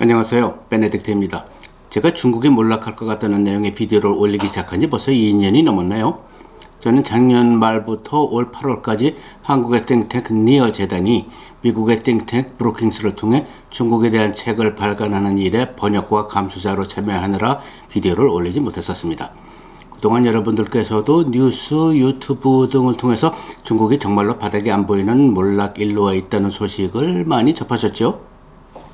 안녕하세요, 베네딕트입니다. 제가 중국이 몰락할 것 같다는 내용의 비디오를 올리기 시작한 지 벌써 2년이 넘었네요. 저는 작년 말부터 올 8월까지 한국의 띵탱크 니어 재단이 미국의 띵탱크 브루킹스를 통해 중국에 대한 책을 발간하는 일에 번역과 감수자로 참여하느라 비디오를 올리지 못했었습니다. 그동안 여러분들께서도 뉴스, 유튜브 등을 통해서 중국이 정말로 바닥이 안 보이는 몰락일로에 있다는 소식을 많이 접하셨죠?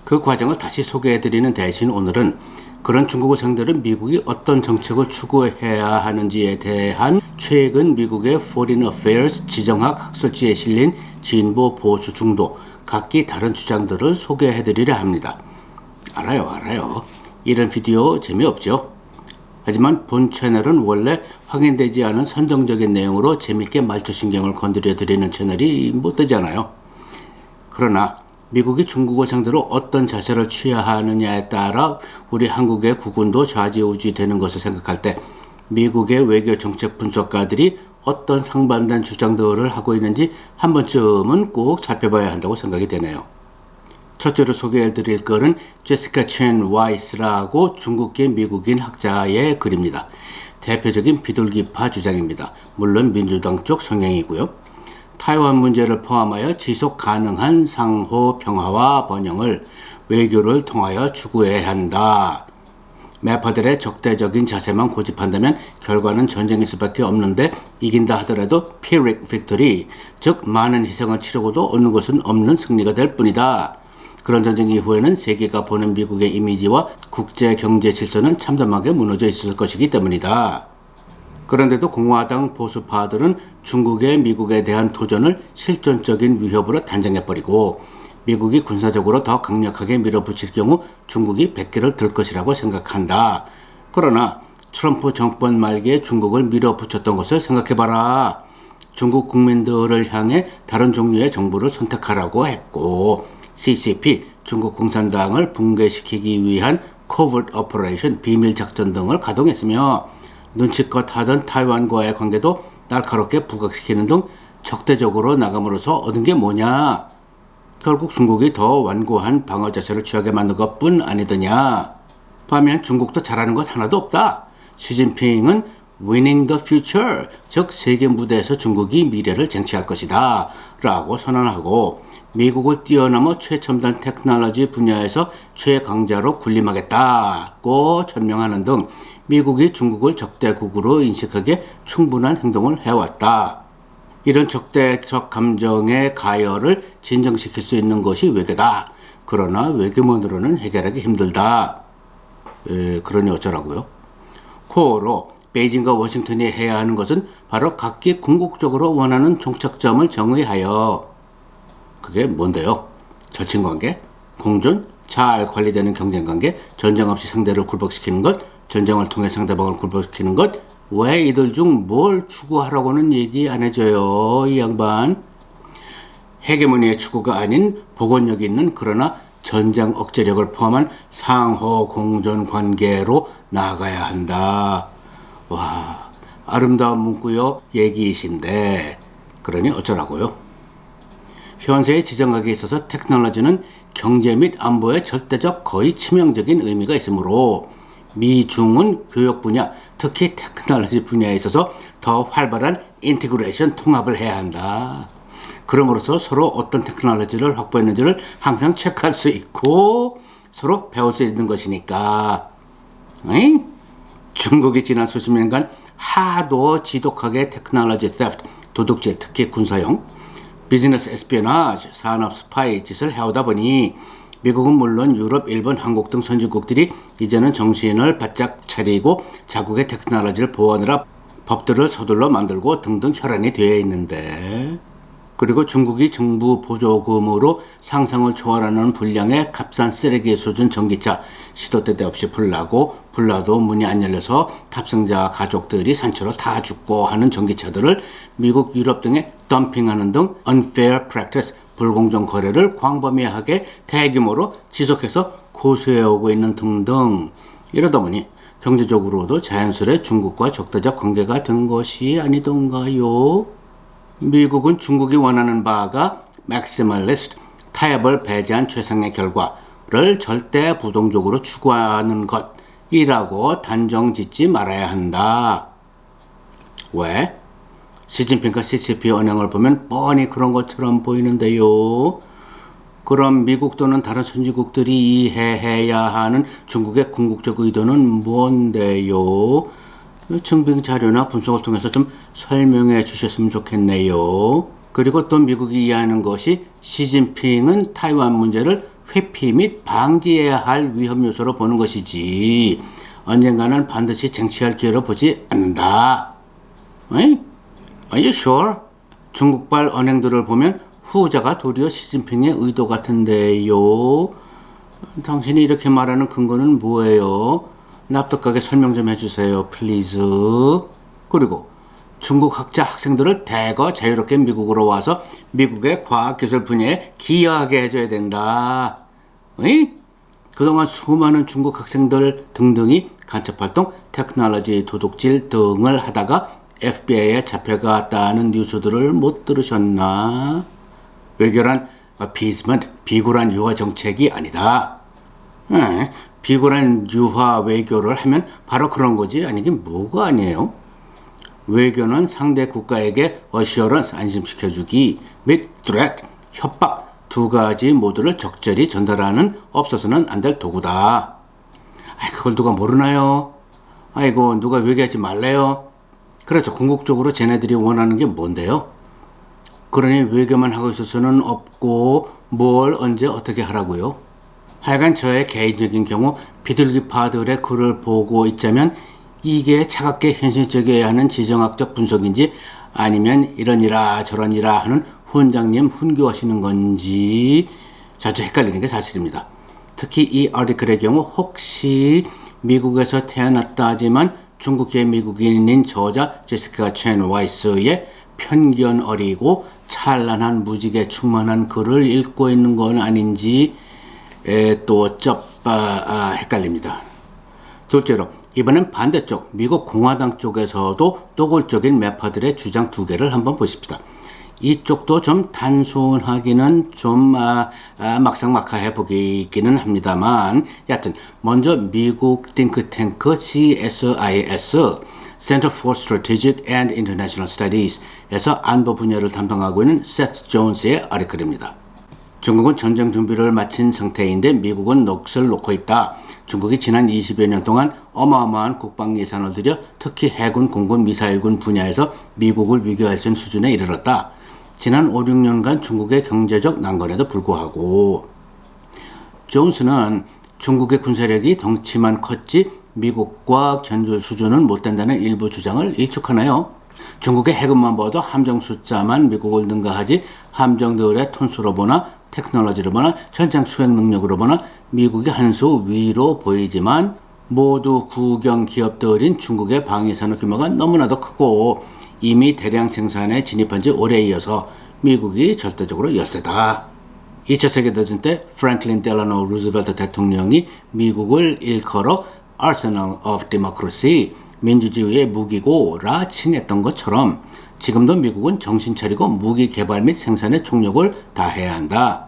그 과정을 다시 소개해드리는 대신 오늘은 그런 중국을 상대로 미국이 어떤 정책을 추구해야 하는지에 대한 최근 미국의 Foreign Affairs 지정학 학술지에 실린 진보, 보수, 중도 각기 다른 주장들을 소개해드리려 합니다. 알아요. 이런 비디오 재미없죠? 하지만 본 채널은 원래 확인되지 않은 선정적인 내용으로 재밌게 말초신경을 건드려드리는 채널이 못 되잖아요. 그러나 미국이 중국을 상대로 어떤 자세를 취해야 하느냐에 따라 우리 한국의 국군도 좌지우지 되는 것을 생각할 때 미국의 외교 정책 분석가들이 어떤 상반된 주장들을 하고 있는지 한 번쯤은 꼭 살펴봐야 한다고 생각이 되네요. 첫째로 소개해 드릴 글은 제시카 첸 와이스라고 중국계 미국인 학자의 글입니다. 대표적인 비둘기파 주장입니다. 물론 민주당 쪽 성향이고요. 타이완 문제를 포함하여 지속 가능한 상호 평화와 번영을 외교를 통하여 추구해야 한다. 매파들의 적대적인 자세만 고집한다면 결과는 전쟁일 수밖에 없는데 이긴다 하더라도 Pyrrhic victory, 즉 많은 희생을 치르고도 얻는 것은 없는 승리가 될 뿐이다. 그런 전쟁 이후에는 세계가 보는 미국의 이미지와 국제 경제 질서는 참담하게 무너져 있을 것이기 때문이다. 그런데도 공화당 보수파들은 중국의 미국에 대한 도전을 실존적인 위협으로 단정해버리고 미국이 군사적으로 더 강력하게 밀어붙일 경우 중국이 백기를 들 것이라고 생각한다. 그러나 트럼프 정권 말기에 중국을 밀어붙였던 것을 생각해봐라. 중국 국민들을 향해 다른 종류의 정부를 선택하라고 했고 CCP, 중국 공산당을 붕괴시키기 위한 Covert Operation, 비밀작전 등을 가동했으며 눈치껏 하던 타이완과의 관계도 날카롭게 부각시키는 등 적대적으로 나감으로써 얻은 게 뭐냐? 결국 중국이 더 완고한 방어 자세를 취하게 만든 것뿐 아니더냐? 반면 중국도 잘하는 것 하나도 없다. 시진핑은 winning the future, 즉 세계 무대에서 중국이 미래를 쟁취할 것이다 라고 선언하고 미국을 뛰어넘어 최첨단 테크놀로지 분야에서 최강자로 군림하겠다고 천명하는 등 미국이 중국을 적대국으로 인식하기에 충분한 행동을 해왔다. 이런 적대적 감정의 가열을 진정시킬 수 있는 것이 외교다. 그러나 외교만으로는 해결하기 힘들다. 그러니 어쩌라고요? 코어로 베이징과 워싱턴이 해야 하는 것은 바로 각기 궁극적으로 원하는 종착점을 정의하여, 그게 뭔데요? 절친관계, 공존, 잘 관리되는 경쟁관계, 전쟁 없이 상대를 굴복시키는 것, 전쟁을 통해 상대방을 굴복시키는 것, 왜 이들 중 뭘 추구하라고는 얘기 안 해줘요, 이 양반. 헤게모니의 추구가 아닌 복원력이 있는 그러나 전장 억제력을 포함한 상호 공존 관계로 나아가야 한다. 와, 아름다운 문구요 얘기이신데 그러니 어쩌라고요? 현세의 지정학에 있어서 테크놀로지는 경제 및 안보에 절대적 거의 치명적인 의미가 있으므로 미중은 교육 분야, 특히 테크놀로지 분야에 있어서 더 활발한 인티그레이션 통합을 해야 한다. 그럼으로써 서로 어떤 테크놀로지를 확보했는지를 항상 체크할 수 있고 서로 배울 수 있는 것이니까. 중국이 지난 수십 년간 하도 지독하게 테크놀로지 theft, 도둑질, 특히 군사용, 비즈니스 에스피어나지, 산업 스파이 짓을 해오다 보니 미국은 물론 유럽, 일본, 한국 등 선진국들이 이제는 정신을 바짝 차리고 자국의 테크놀로지를 보호하느라 법들을 서둘러 만들고 등등 혈안이 되어 있는데, 그리고 중국이 정부 보조금으로 상상을 초월하는 분량의 값싼 쓰레기 수준 전기차 시도 때도 없이 불나도 문이 안 열려서 탑승자 가족들이 산채로 다 죽고 하는 전기차들을 미국, 유럽 등에 덤핑하는 등 unfair practice, 불공정 거래를 광범위하게 대규모로 지속해서 고수해오고 있는 등등. 이러다 보니 경제적으로도 자연스레 중국과 적대적 관계가 된 것이 아니던가요? 미국은 중국이 원하는 바가 maximalist, 타협을 배제한 최상의 결과, 를 절대 부동적으로 추구하는 것이라고 단정 짓지 말아야 한다. 왜? 시진핑과 CCP 언행을 보면 뻔히 그런 것처럼 보이는데요. 그럼 미국 또는 다른 선진국들이 이해해야 하는 중국의 궁극적 의도는 뭔데요? 증빙 자료나 분석을 통해서 좀 설명해 주셨으면 좋겠네요. 그리고 또 미국이 이해하는 것이 시진핑은 타이완 문제를 회피 및 방지해야 할 위험 요소로 보는 것이지 언젠가는 반드시 쟁취할 기회로 보지 않는다. 에이? Are you sure? 중국발 언행들을 보면 후자가 도리어 시진핑의 의도 같은데요. 당신이 이렇게 말하는 근거는 뭐예요? 납득하게 설명 좀 해주세요, 플리즈. 그리고 중국 학자 학생들을 대거 자유롭게 미국으로 와서 미국의 과학기술 분야에 기여하게 해줘야 된다. 에이? 그동안 수많은 중국 학생들 등등이 간첩활동, 테크놀로지 도둑질 등을 하다가 FBI에 잡혀갔다는 뉴스들을 못 들으셨나? 외교란 appeasement, 비굴한 유화 정책이 아니다. 비굴한 유화 외교를 하면 바로 그런 거지 아니긴 뭐가 아니에요. 외교는 상대 국가에게 assurance, 안심시켜주기 및 threat, 협박 두 가지 모두를 적절히 전달하는 없어서는 안 될 도구다. 그걸 누가 모르나요? 아이고 누가 외교하지 말래요? 그렇죠. 궁극적으로 쟤네들이 원하는 게 뭔데요? 그러니 외교만 하고 있을 수는 없고 뭘 언제 어떻게 하라고요? 하여간 저의 개인적인 경우 비둘기파들의 글을 보고 있자면 이게 차갑게 현실적이어야 하는 지정학적 분석인지 아니면 이러니라 저러니라 하는 훈장님 훈교하시는 건지 자주 헷갈리는 게 사실입니다. 특히 이 아티클의 경우 혹시 미국에서 태어났다 하지만 중국계 미국인인 저자 제시카 첸 와이스의 편견 어리고 찬란한 무지개 충만한 글을 읽고 있는 건 아닌지 또 헷갈립니다. 둘째로 이번엔 반대쪽 미국 공화당 쪽에서도 노골적인 매파들의 주장 두 개를 한번 보십시다. 이쪽도 좀 단순하기는 좀 막상막하해 보이기는 합니다만 여하튼 먼저 미국 띵크탱크 CSIS Center for Strategic and International Studies에서 안보 분야를 담당하고 있는 세트 존스의 아티클입니다. 중국은 전쟁 준비를 마친 상태인데 미국은 넋을 놓고 있다. 중국이 지난 20여 년 동안 어마어마한 국방 예산을 들여 특히 해군, 공군, 미사일군 분야에서 미국을 위협할 수 있는 수준에 이르렀다. 지난 5, 6년간 중국의 경제적 난관에도 불구하고 존스는 중국의 군사력이 덩치만 컸지 미국과 견줄 수준은 못 된다는 일부 주장을 일축하나요? 중국의 해군만 봐도 함정 숫자만 미국을 능가하지 함정들의 톤수로 보나 테크놀로지로 보나 전장 수행 능력으로 보나 미국이 한 수 위로 보이지만 모두 국영 기업들인 중국의 방위산업 규모가 너무나도 크고 이미 대량 생산에 진입한 지 오래 이어서 미국이 절대적으로 열세다. 2차 세계대전 때 프랭클린 델라노 루즈벨트 대통령이 미국을 일컬어 Arsenal of Democracy, 민주주의의 무기고라 칭했던 것처럼 지금도 미국은 정신 차리고 무기 개발 및 생산에 총력을 다해야 한다.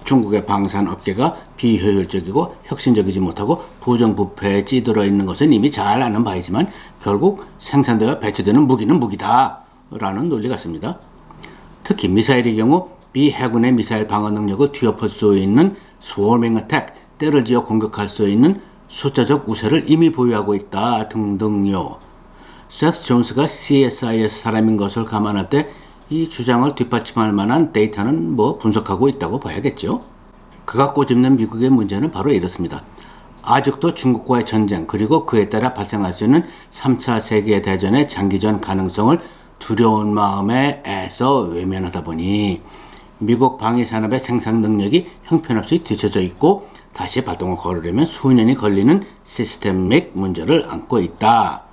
중국의 방산업계가 비효율적이고 혁신적이지 못하고 부정부패에 찌들어 있는 것은 이미 잘 아는 바이지만 결국 생산되어 배치되는 무기는 무기다 라는 논리 같습니다. 특히 미사일의 경우 미 해군의 미사일 방어 능력을 뒤엎을 수 있는 swarming attack, 때를 지어 공격할 수 있는 숫자적 우세를 이미 보유하고 있다 등등요. 세스 존스가 CSIS 사람인 것을 감안할 때 이 주장을 뒷받침할 만한 데이터는 분석하고 있다고 봐야겠죠. 그가 꼬집는 미국의 문제는 바로 이렇습니다. 아직도 중국과의 전쟁 그리고 그에 따라 발생할 수 있는 3차 세계대전의 장기전 가능성을 두려운 마음에 애써 외면하다 보니 미국 방위산업의 생산 능력이 형편없이 뒤처져 있고 다시 발동을 걸으려면 수년이 걸리는 시스템믹 문제를 안고 있다.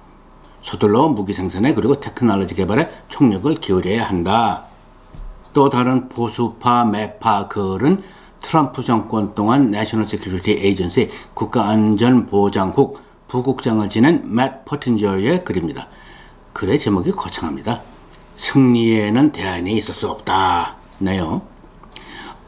서둘러 무기 생산에 그리고 테크놀로지 개발에 총력을 기울여야 한다. 또 다른 보수파 매파 글은 트럼프 정권 동안 내셔널 시큐리티 에이전시 국가안전보장국 부국장을 지낸 맷 퍼틴저의 글입니다. 글의 제목이 거창합니다. 승리에는 대안이 있을 수 없다. 네요.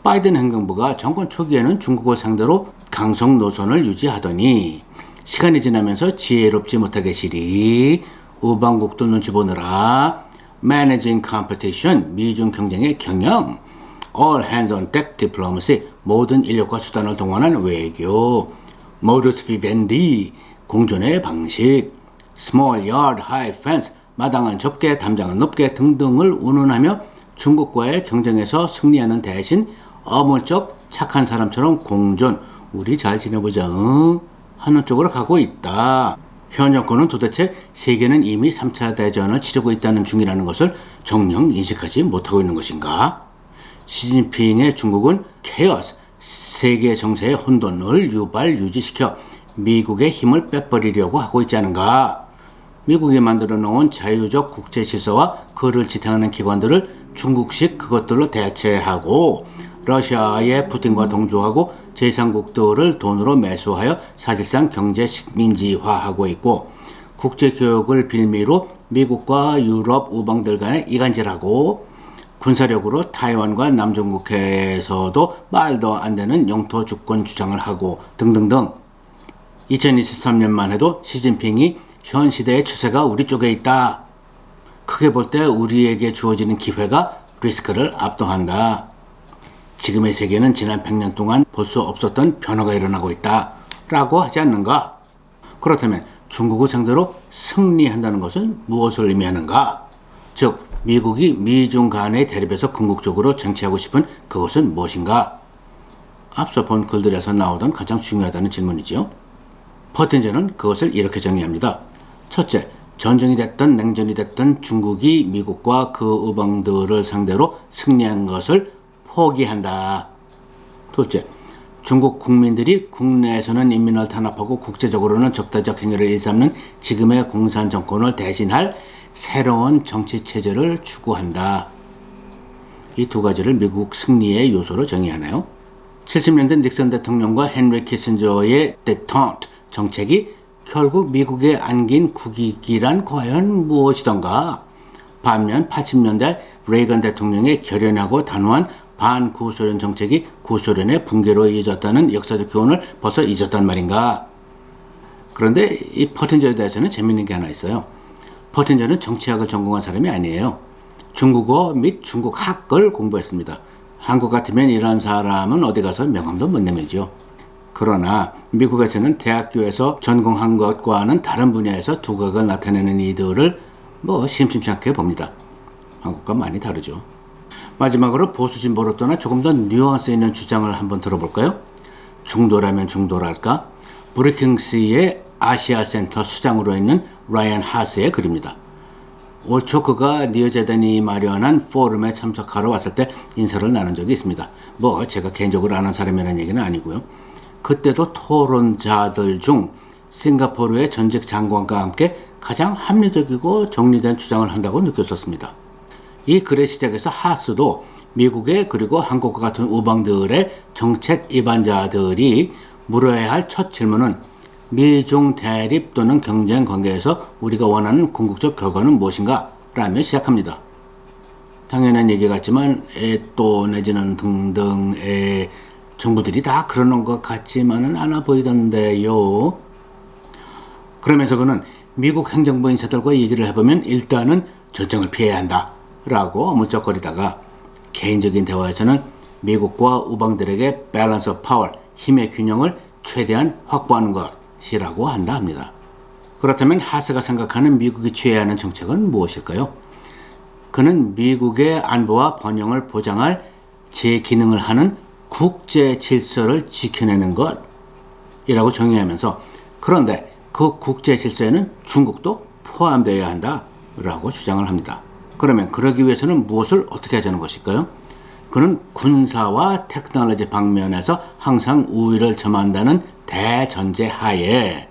바이든 행정부가 정권 초기에는 중국을 상대로 강성 노선을 유지하더니 시간이 지나면서 지혜롭지 못하게 시리 우방국도 눈치 보느라 Managing Competition, 미중 경쟁의 경영, All Hands on Deck Diplomacy, 모든 인력과 수단을 동원한 외교, Modus Vivendi, 공존의 방식, Small Yard, High Fence, 마당은 좁게 담장은 높게 등등을 운운하며 중국과의 경쟁에서 승리하는 대신 어물쩍 착한 사람처럼 공존, 우리 잘 지내보자 하는 쪽으로 가고 있다. 현 정권은 도대체 세계는 이미 3차 대전을 치르고 있다는 중이라는 것을 정녕 인식하지 못하고 있는 것인가? 시진핑의 중국은 케어스, 세계 정세의 혼돈을 유지시켜 미국의 힘을 빼버리려고 하고 있지 않은가? 미국이 만들어 놓은 자유적 국제 질서와 그를 지탱하는 기관들을 중국식 그것들로 대체하고 러시아의 푸틴과 동조하고 제3국들을 돈으로 매수하여 사실상 경제 식민지화하고 있고 국제교역을 빌미로 미국과 유럽 우방들 간에 이간질하고 군사력으로 타이완과 남중국해에서도 말도 안 되는 영토 주권 주장을 하고 등등등. 2023년만 해도 시진핑이 현 시대의 추세가 우리 쪽에 있다. 크게 볼 때 우리에게 주어지는 기회가 리스크를 압도한다. 지금의 세계는 지난 100년 동안 볼 수 없었던 변화가 일어나고 있다. 라고 하지 않는가? 그렇다면 중국을 상대로 승리한다는 것은 무엇을 의미하는가? 즉, 미국이 미중 간의 대립에서 궁극적으로 쟁취하고 싶은 그것은 무엇인가? 앞서 본 글들에서 나오던 가장 중요하다는 질문이지요. 퍼틴저는 그것을 이렇게 정의합니다. 첫째, 전쟁이 됐든 냉전이 됐든 중국이 미국과 그 우방들을 상대로 승리한 것을 포기한다. 둘째, 중국 국민들이 국내에서는 인민을 탄압하고 국제적으로는 적대적 행위를 일삼는 지금의 공산 정권을 대신할 새로운 정치 체제를 추구한다. 이 두 가지를 미국 승리의 요소로 정의하나요? 70년대 닉슨 대통령과 헨리 키신저의 détente 정책이 결국 미국에 안긴 국익이란 과연 무엇이던가? 반면 80년대 레이건 대통령의 결연하고 단호한 반구소련 정책이 구소련의 붕괴로 이어졌다는 역사적 교훈을 벌써 잊었단 말인가? 그런데 이 퍼틴저에 대해서는 재밌는 게 하나 있어요. 퍼틴저는 정치학을 전공한 사람이 아니에요. 중국어 및 중국학을 공부했습니다. 한국 같으면 이런 사람은 어디 가서 명함도 못 내밀죠. 그러나 미국에서는 대학교에서 전공한 것과는 다른 분야에서 두각을 나타내는 이들을 심심치 않게 봅니다. 한국과 많이 다르죠. 마지막으로 보수 진보로 떠나 조금 더 뉘앙스 있는 주장을 한번 들어볼까요? 중도라면 중도랄까? 브리킹스의 아시아 센터 수장으로 있는 라이언 하스의 글입니다. 올 초 그가 니어재단이 마련한 포럼에 참석하러 왔을 때 인사를 나눈 적이 있습니다. 제가 개인적으로 아는 사람이라는 얘기는 아니고요. 그때도 토론자들 중 싱가포르의 전직 장관과 함께 가장 합리적이고 정리된 주장을 한다고 느꼈었습니다. 이 글의 시작에서 하스도 미국의 그리고 한국과 같은 우방들의 정책 입안자들이 물어야 할 첫 질문은 미중 대립 또는 경쟁 관계에서 우리가 원하는 궁극적 결과는 무엇인가? 라며 시작합니다. 당연한 얘기 같지만 또 내지는 등등의 정부들이 다 그러는 것 같지만은 않아 보이던데요. 그러면서 그는 미국 행정부 인사들과 얘기를 해보면 일단은 전쟁을 피해야 한다 라고 어물쩍거리다가 개인적인 대화에서는 미국과 우방들에게 밸런스 오브 파워, 힘의 균형을 최대한 확보하는 것이라고 한다 합니다. 그렇다면 하스가 생각하는 미국이 취해야 하는 정책은 무엇일까요? 그는 미국의 안보와 번영을 보장할 제 기능을 하는 국제 질서를 지켜내는 것이라고 정의하면서 그런데 그 국제 질서에는 중국도 포함되어야 한다라고 주장을 합니다. 그러면 그러기 위해서는 무엇을 어떻게 하자는 것일까요? 그는 군사와 테크놀로지 방면에서 항상 우위를 점한다는 대전제 하에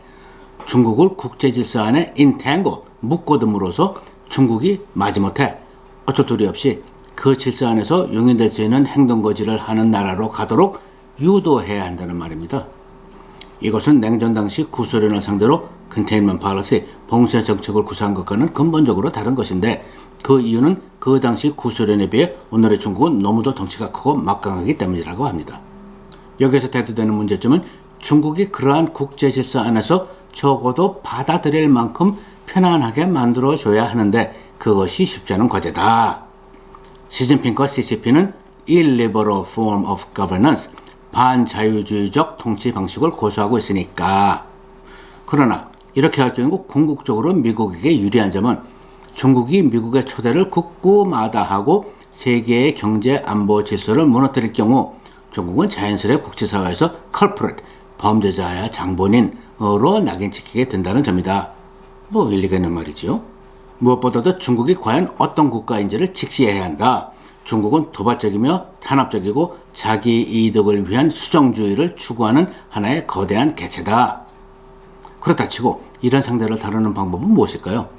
중국을 국제 질서 안에 인탱고 묶어둠으로써 중국이 마지못해 어쩔 도리 없이 그 질서 안에서 용인될 수 있는 행동거지를 하는 나라로 가도록 유도해야 한다는 말입니다. 이것은 냉전 당시 구소련을 상대로 컨테인먼트 팔리시, 봉쇄 정책을 구사한 것과는 근본적으로 다른 것인데 그 이유는 그 당시 구소련에 비해 오늘의 중국은 너무도 덩치가 크고 막강하기 때문이라고 합니다. 여기서 대두되는 문제점은 중국이 그러한 국제 질서 안에서 적어도 받아들일 만큼 편안하게 만들어줘야 하는데 그것이 쉽지 않은 과제다. 시진핑과 CCP는 illiberal form of governance, 반자유주의적 통치 방식을 고수하고 있으니까. 그러나 이렇게 할 경우 궁극적으로 미국에게 유리한 점은 중국이 미국의 초대를 극구 마다하고 세계의 경제 안보 질서를 무너뜨릴 경우 중국은 자연스레 국제사회에서 culprit, 범죄자야 장본인으로 낙인 찍히게 된다는 점이다. 뭐 일리가 있는 말이지요. 무엇보다도 중국이 과연 어떤 국가인지를 직시해야 한다. 중국은 도발적이며 탄압적이고 자기 이득을 위한 수정주의를 추구하는 하나의 거대한 개체다. 그렇다 치고 이런 상대를 다루는 방법은 무엇일까요?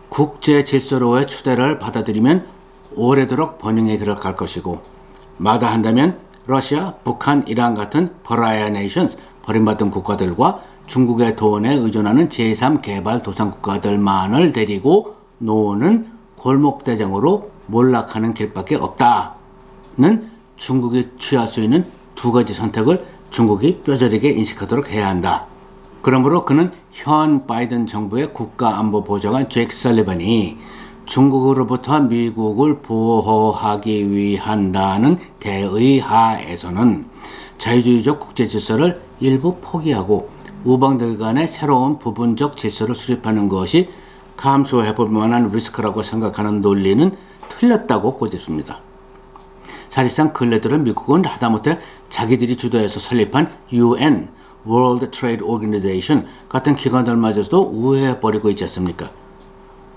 국제 질서로의 초대를 받아들이면 오래도록 번영의 길을 갈 것이고 마다한다면 러시아, 북한, 이란 같은 pariah nations, 버림받은 국가들과 중국의 돈에 의존하는 제3개발도상국가들만을 데리고 노는 골목대장으로 몰락하는 길밖에 없다는 중국이 취할 수 있는 두 가지 선택을 중국이 뼈저리게 인식하도록 해야 한다. 그러므로 그는 현 바이든 정부의 국가안보보좌관 제이크 설리번이 중국으로부터 미국을 보호하기 위한다는 대의하에서는 자유주의적 국제질서를 일부 포기하고 우방들 간의 새로운 부분적 질서를 수립하는 것이 감수해볼 만한 리스크라고 생각하는 논리는 틀렸다고 꼬집습니다. 사실상 근래 들어 미국은 하다못해 자기들이 주도해서 설립한 UN, World Trade Organization 같은 기관들마저도 우회해버리고 있지 않습니까?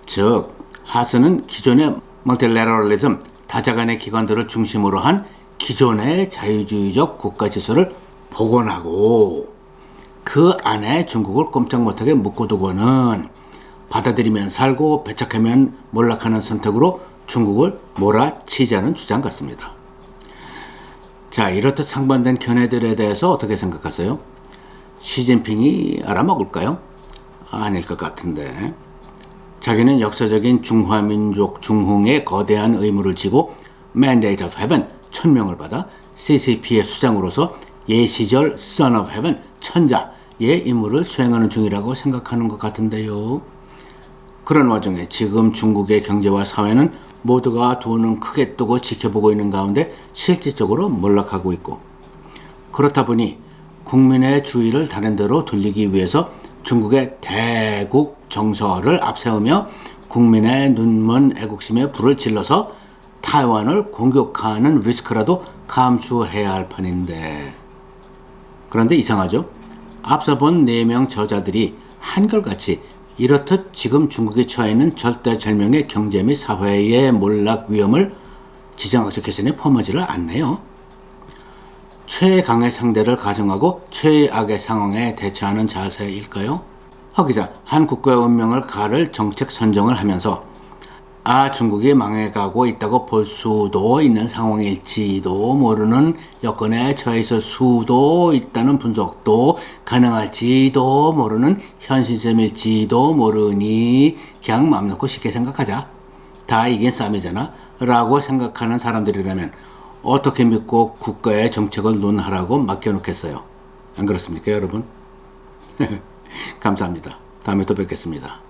즉, 하스는 기존의 멀티래럴리즘, 다자간의 기관들을 중심으로 한 기존의 자유주의적 국가 질서를 복원하고 그 안에 중국을 꼼짝 못하게 묶어두고는 받아들이면 살고 배척하면 몰락하는 선택으로 중국을 몰아치자는 주장 같습니다. 자, 이렇듯 상반된 견해들에 대해서 어떻게 생각하세요? 시진핑이 알아먹을까요? 아닐 것 같은데. 자기는 역사적인 중화민족 중흥의 거대한 의무를 지고 Mandate of Heaven, 천명을 받아 CCP의 수장으로서 예시절 Son of Heaven, 천자의 임무를 수행하는 중이라고 생각하는 것 같은데요. 그런 와중에 지금 중국의 경제와 사회는 모두가 두 눈 크게 뜨고 지켜보고 있는 가운데 실질적으로 몰락하고 있고, 그렇다 보니 국민의 주의를 다른 데로 돌리기 위해서 중국의 대국 정서를 앞세우며 국민의 눈먼 애국심에 불을 질러서 타이완을 공격하는 리스크라도 감수해야 할 판인데, 그런데 이상하죠? 앞서 본 4명 저자들이 한결같이 이렇듯 지금 중국이 처해 있는 절대절명의 경제 및 사회의 몰락 위험을 지정학적 개선에 포함하지를 않네요. 최강의 상대를 가정하고 최악의 상황에 대처하는 자세일까요? 허 기자, 한 국가의 운명을 가를 정책 선정을 하면서 중국이 망해가고 있다고 볼 수도 있는 상황일지도 모르는 여건에 처해 있을 수도 있다는 분석도 가능할지도 모르는 현 시점일지도 모르니 그냥 맘 놓고 쉽게 생각하자. 다 이긴 싸움이잖아 라고 생각하는 사람들이라면 어떻게 믿고 국가의 정책을 논하라고 맡겨놓겠어요? 안 그렇습니까, 여러분? 감사합니다. 다음에 또 뵙겠습니다.